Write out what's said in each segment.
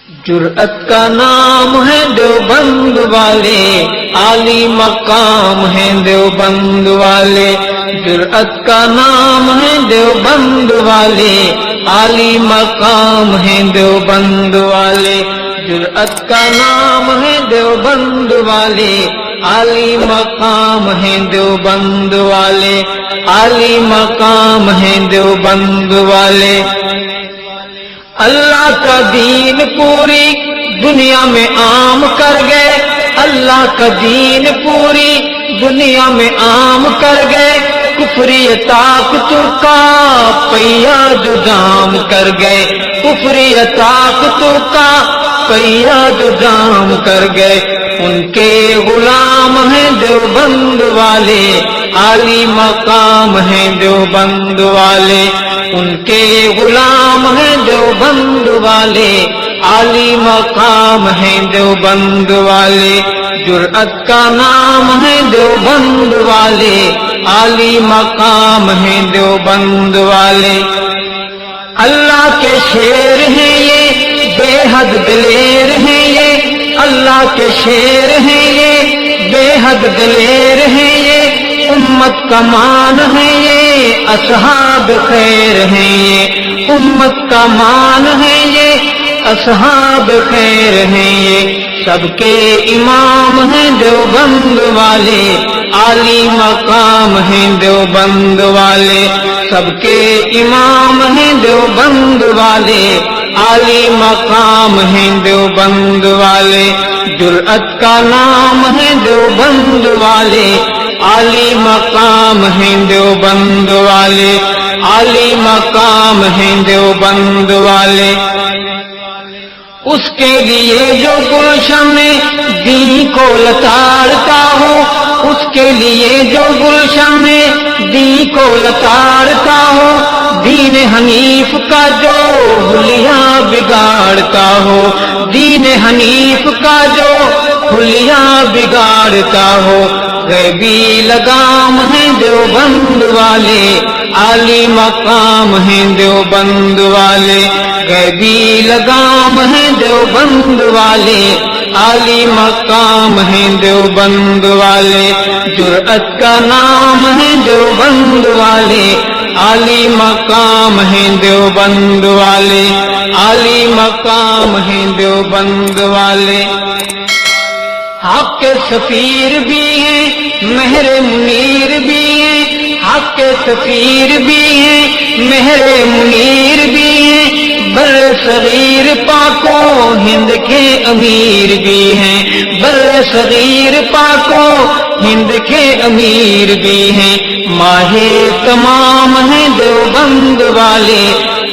جرأت کا نام ہے دیوبند والے، عالی مقام ہے دیوبند والے۔ جرأت کا نام ہے دیوبند والے، عالی مقام ہے دیوبند والے۔ جرأت کا نام ہے دیوبند والے، عالی مقام ہے دیوبند والے، عالی مقام ہے دیوبند والے۔ اللہ کا دین پوری دنیا میں عام کر گئے، اللہ کا دین پوری دنیا میں عام کر گئے، کفری طاقتوں کا پہیا جو جام کر گئے، کفری طاقتوں کا پہیا جو جام کر گئے۔ ان کے غلام ہیں دیوبند والے، عالی مقام ہیں دیوبند والے۔ ان کے غلام ہیں دیوبند والے، عالی مقام ہیں دیوبند والے۔ جرأت کا نام ہے دیوبند والے، عالی مقام ہیں دیوبند والے۔ اللہ کے شیر ہیں یہ، بے حد دلیر ہیں یہ، اللہ کے شیر ہیں یہ، بے حد دلیر ہیں یہ، امت کا مان ہے یہ، اصحاب خیر ہیں یہ، امت کا مان ہے یہ، اصحاب خیر ہیں یہ۔ سب کے امام ہیں دیوبند والے، عالی مقام ہیں دیوبند والے۔ سب کے امام ہیں دیوبند والے، عالی مقام ہیں دیوبند والے۔ جرأت کا نام ہے دیوبند والے، عالی مقام ہیں دیوبند والے، عالی مقام ہیں دیوبند والے۔ اس کے لیے جو گلشن دین کو لتاڑتا ہو، اس کے لیے جو گلشن دین کو لتاڑتا ہو، دین حنیف کا جو حلیہ بگاڑتا ہو، دین حنیف کا جو حلیہ بگاڑتا ہو۔ غیبی لگام ہیں دیوبند والے، عالی مقام ہیں دیوبند والے۔ غیبی لگام ہیں دیوبند والے، عالی مقام ہیں دیوبند والے۔ جرأت کا نام ہے دیوبند والے، عالی مقام ہیں دیوبند والے، عالی مقام ہیں دیوبند والے۔ حق کے سفیر بھی ہیں، مہر منیر بھی ہیں، حق کے سفیر بھی ہیں، مہر منیر بھی ہیں، بر صغیر پاکو ہند کے امیر بھی ہیں، بر صغیر پاکو ہند کے امیر بھی ہیں۔ ماہ تمام ہیں دیوبند والے،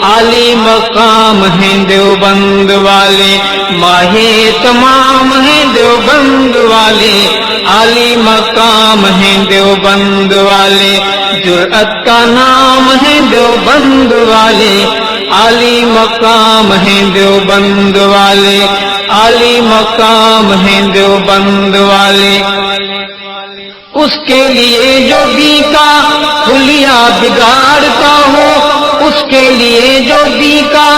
عالی مقام ہیں دیوبند والے۔ ماہ تمام ہیں دیوبند والے، عالی مقام ہیں دیوبند والے۔ جرأت کا نام ہے دیوبند والے، عالی مقام ہیں دیوبند والے، عالی مقام ہیں دیوبند والے۔ اس کے لیے جو بیکا حلیہ بگاڑتا ہو، اس کے لیے جو بیکا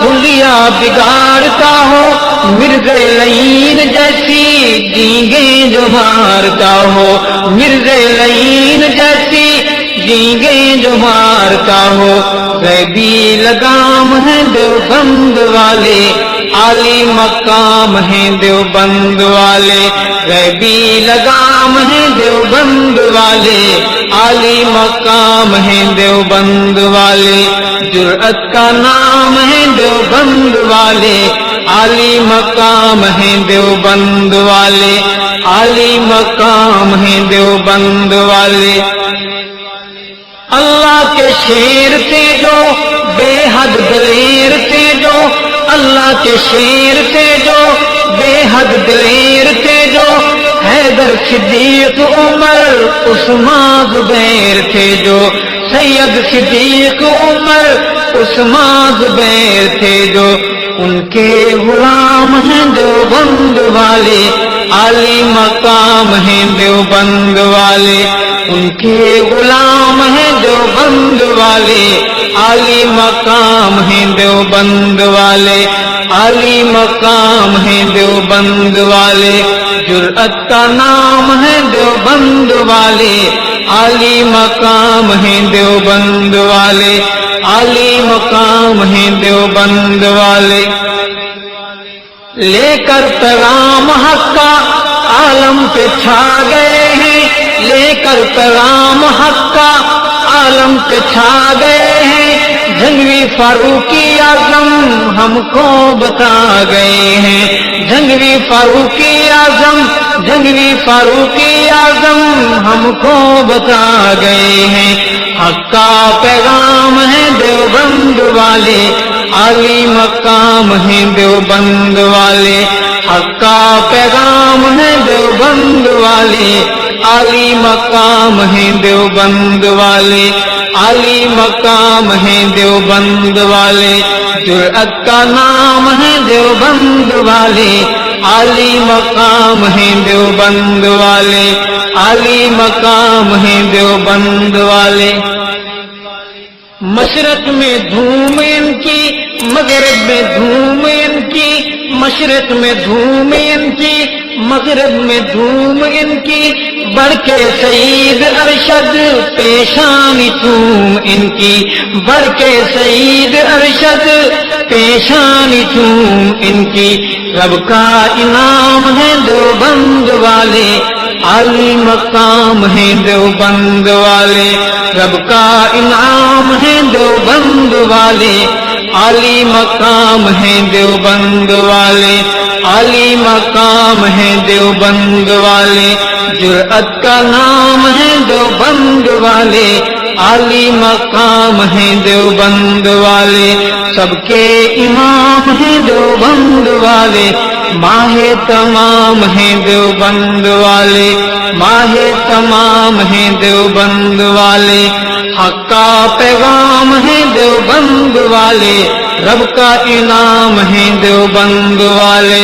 حلیہ بگاڑتا ہو، مرزا لعین جیسی جینگیں جو مارتا ہو، مرزا لعین جیسی جینگیں جو مارتا ہو۔ غیبی لگام ہیں دیوبند والے، عالی مقام ہیں دیوبند والے۔ غیبی لگام ہیں دیوبند والے، عالی مقام ہیں دیوبند والے۔ جرأت کا نام ہے دیوبند والے، عالی مقام ہیں دیوبند والے، عالی مقام ہیں دیوبند والے۔ اللہ کے شیر تھے جو، بے حد دلیر تھے جو، اللہ کے شیر تھے جو، بے حد دلیر تھے جو، حیدر صدیق عمر عثمان زبیر تھے جو، سید صدیق عمر عثمان زبیر تھے جو۔ ان کے غلام ہیں دیوبند والے، عالی مقام ہیں دیوبند والے، ان کے غلام ہیں دیوبند والے، عالی مقام ہیں دیوبند والے، عالی مقام ہیں دیوبند والے، جرأت کا نام ہے دیوبند والے، عالی مقام ہیں دیوبند والے، عالی مقام ہیں دیوبند والے، لے کر پیغام حق کا عالم پہ چھا گئے ہیں، لے کر پیغام حق کا عالم پہ چھا گئے ہیں، جنگوی فاروقی اعظم ہم کو بتا گئے ہیں، جنگوی فاروقی اعظم، جنگوی فاروقی اعظم ہم کو بتا گئے ہیں، حق کا پیغام ہے دیوبند والے، عالی مقام ہے دیوبند والے، حق کا پیغام ہے دیوبند والے، عالی مقام ہے دیوبند والے، عالی مقام ہے دیوبند والے، جرأت کا نام ہے دیوبند والے، عالی مقام ہے دیوبند والے، عالی مقام ہے دیوبند والے، مشرق میں دھوم ان کی، مغرب میں دھوم ان کی، مشرق میں دھوم ان کی، مغرب میں دھوم ان کی، بڑھ کے سعید ارشد پیشانی چوم ان کی، بڑھ کے سعید ارشد پیشانی چوم ان کی، رب کا انعام ہے دیوبند والے، عالی مقام ہے دیوبند والے، رب کا انعام ہے دیوبند والے، عالی مقام ہے دیوبند والے، عالی مقام ہے دیوبند والے، جرأت کا نام ہے دیوبند والے، عالی مقام ہے دیوبند والے، سب کے امام ہیں دیوبند والے، ماہ تمام ہیں دیوبند والے، ماہ تمام ہیں دیوبند والے، حق کا پیغام ہے دیوبند والے، رب کا انعام ہے دیوبند والے،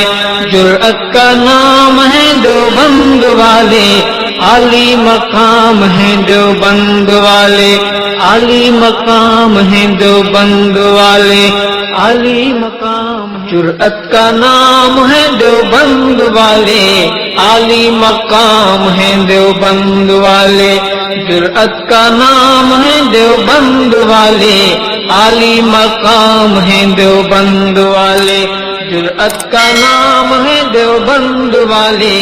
جرأت کا نام ہے دیوبند والے، عالی مقام ہے دیوبند والے، عالی مقام ہے دیوبند والے، عالی مقام، جرأت کا نام ہے دیوبند والے، عالی مقام ہے دیوبند والے، جرأت کا نام ہے دیوبند والے، عالی مقام ہے دیوبند والے، جرأت کا نام ہے دیوبند والے،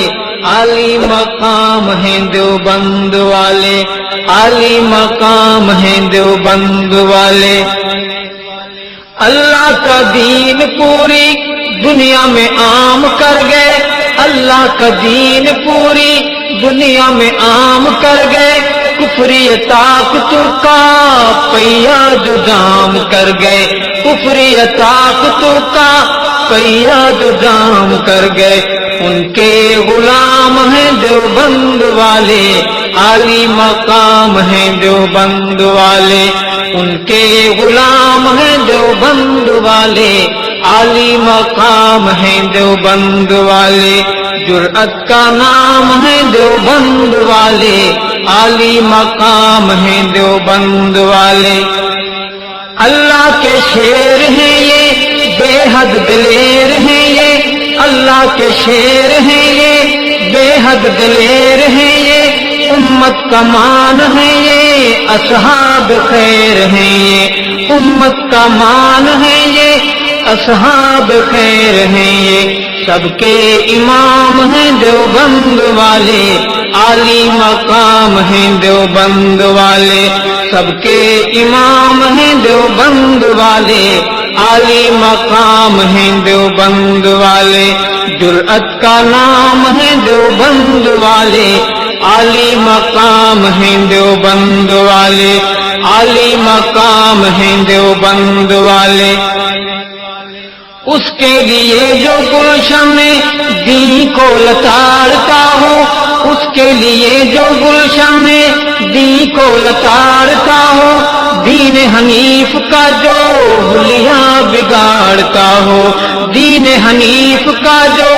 عالی مقام ہے دیوبند والے، عالی مقام ہے دیوبند والے، اللہ کا دین پوری دنیا میں عام کر گئے، اللہ کا دین پوری دنیا میں عام کر گئے، کفری طاقتوں کا پہیا جو دام کر گئے، کفری طاقتوں کا پہیا جو دام کر گئے، ان کے غلام ہیں دیوبند والے، عالی مقام ہیں دیوبند والے، ان کے غلام ہیں دیوبند والے، عالی مقام ہیں دیوبند والے، جرأت کا نام ہے دیوبند والے، عالی مقام ہیں دیوبند والے، اللہ کے شیر ہیں یہ، بے حد دلیر ہیں یہ، اللہ کے شیر ہیں یہ، بے حد دلیر ہیں یہ، امت کا مان ہے یہ، اصحاب خیر ہیں یہ، امت کا مان ہے یہ، اصحاب خیر ہیں یہ، سب کے امام ہیں دیوبند والے، عالی مقام ہیں دیوبند والے، سب کے امام ہیں دیوبند والے، عالی مقام ہیں دیوبند والے، جرأت کا نام ہے دیوبند والے، عالی مقام ہیں دیوبند والے، عالی مقام ہیں دیوبند والے، اس کے لیے جو گلشن دین کو لتاڑتا ہو، اس کے لیے جو گلشن دین کو لتاڑتا ہو، دین حنیف کا جو حلیہ بگاڑتا ہو، دین حنیف کا جو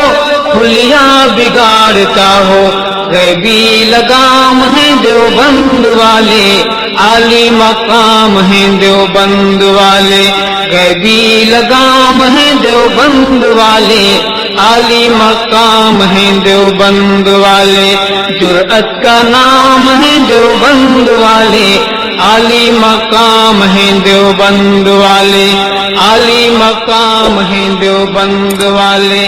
حلیہ بگاڑتا ہو، غیبی لگام ہیں دیوبند والے، عالی مقام ہیں دیوبند والے، غیبی لگام ہیں دیوبند والے، عالی مقام ہیں دیوبند والے، جرأت کا نام ہے دیوبند والے، عالی مقام ہیں دیوبند والے، عالی مقام ہیں دیوبند والے۔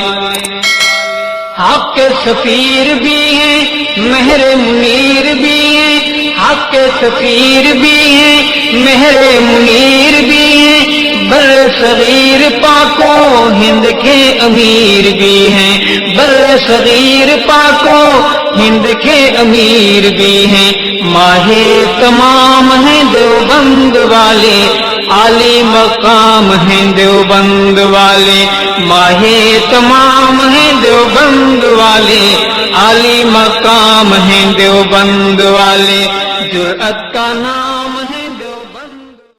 حق کے سفیر بھی ہیں، مہر منیر بھی ہیں، حق کے سفیر بھی ہیں، مہر منیر بھی ہیں، بر صغیر پاکو ہند کے امیر بھی ہیں، بر صغیر پاکو ہند کے امیر بھی ہیں، ماہ تمام ہیں دیوبند والے، عالی مقام ہیں دیوبند والے، ماہ تمام ہیں دیوبند والے، عالی مقام ہیں دیوبند والے، جرأت کا نام